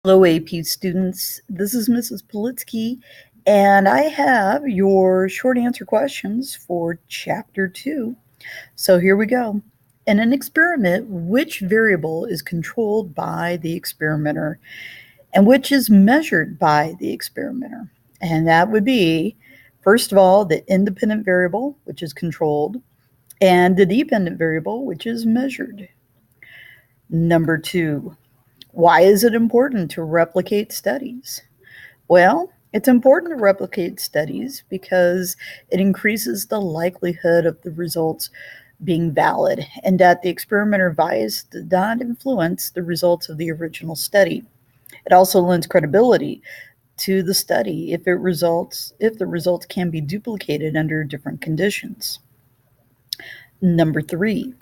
Hello, AP students. This is Mrs. Politsky, and I have your short answer questions for Chapter 2. So here we go. In an experiment, which variable is controlled by the experimenter and which is measured by the experimenter? And that would be, first of all, the independent variable, which is controlled, and the dependent variable, which is measured. Number 2, why is it important to replicate studies? Well, it's important to replicate studies because it increases the likelihood of the results being valid and that the experimenter bias did not influence the results of the original study. It also lends credibility to the study if the results can be duplicated under different conditions. Number 3,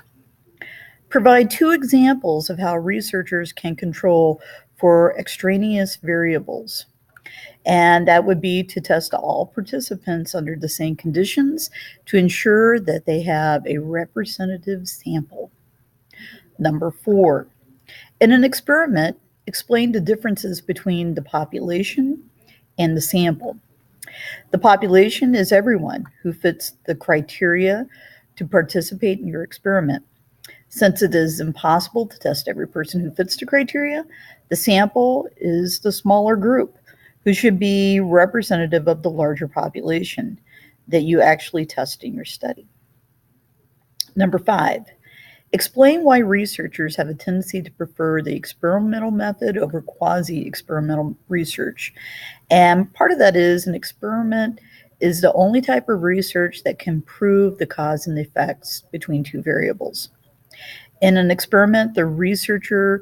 provide 2 examples of how researchers can control for extraneous variables. And that would be to test all participants under the same conditions to ensure that they have a representative sample. Number 4, in an experiment, explain the differences between the population and the sample. The population is everyone who fits the criteria to participate in your experiment. Since it is impossible to test every person who fits the criteria, the sample is the smaller group who should be representative of the larger population that you actually test in your study. Number 5, explain why researchers have a tendency to prefer the experimental method over quasi-experimental research. And part of that is an experiment is the only type of research that can prove the cause and effects between 2 variables. In an experiment, the researcher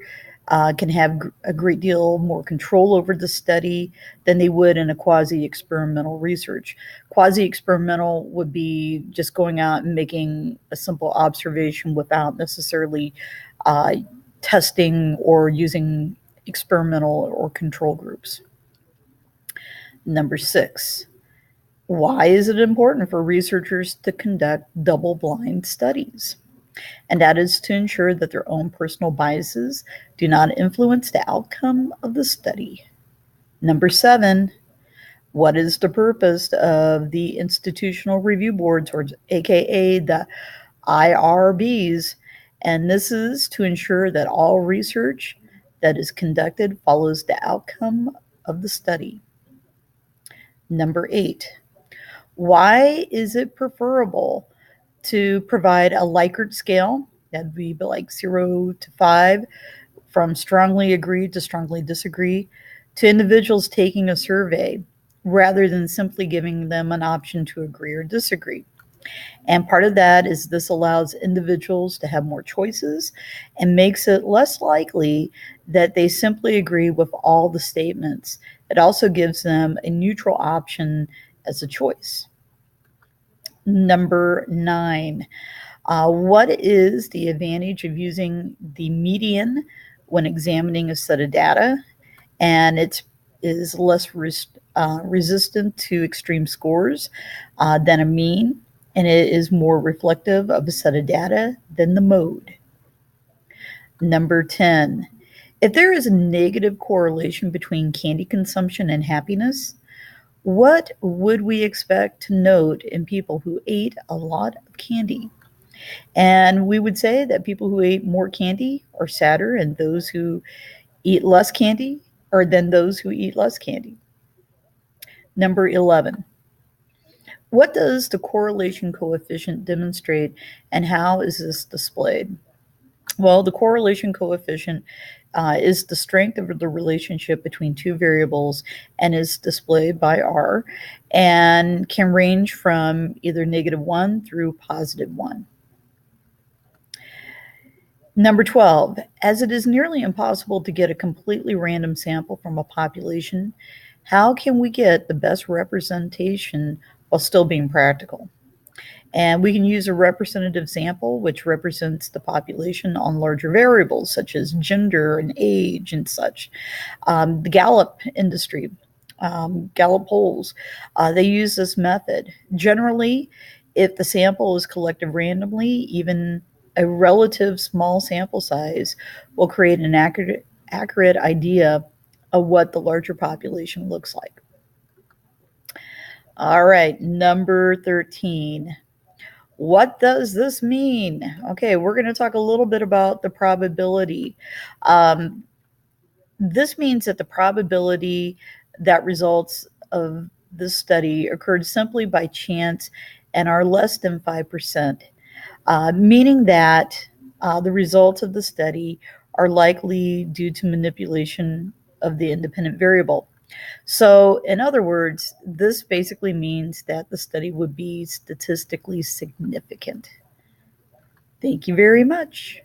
can have a great deal more control over the study than they would in a quasi-experimental research. Quasi-experimental would be just going out and making a simple observation without necessarily testing or using experimental or control groups. Number 6, why is it important for researchers to conduct double-blind studies? And that is to ensure that their own personal biases do not influence the outcome of the study. Number 7, what is the purpose of the institutional review boards, or aka the IRBs? And this is to ensure that all research that is conducted follows the outcome of the study. Number 8, why is it preferable to provide a Likert scale, that'd be like 0 to 5, from strongly agree to strongly disagree, to individuals taking a survey, rather than simply giving them an option to agree or disagree? And part of that is this allows individuals to have more choices and makes it less likely that they simply agree with all the statements. It also gives them a neutral option as a choice. Number 9, what is the advantage of using the median when examining a set of data? And it is less resistant to extreme scores than a mean, and it is more reflective of a set of data than the mode. Number 10, if there is a negative correlation between candy consumption and happiness, what would we expect to note in people who ate a lot of candy? And we would say that people who ate more candy are sadder, and those who eat less candy are than those who eat less candy. Number 11, what does the correlation coefficient demonstrate, and how is this displayed? Well, the correlation coefficient is the strength of the relationship between 2 variables and is displayed by R and can range from either -1 through +1. Number 12, as it is nearly impossible to get a completely random sample from a population, how can we get the best representation while still being practical? And we can use a representative sample, which represents the population on larger variables such as gender and age and such. The Gallup industry, Gallup polls, they use this method. Generally, if the sample is collected randomly, even a relative small sample size will create an accurate idea of what the larger population looks like. All right, number 13. What does this mean? Okay, we're going to talk a little bit about the probability. This means that the probability that results of this study occurred simply by chance and are less than 5%, meaning that the results of the study are likely due to manipulation of the independent variable. So, in other words, this basically means that the study would be statistically significant. Thank you very much.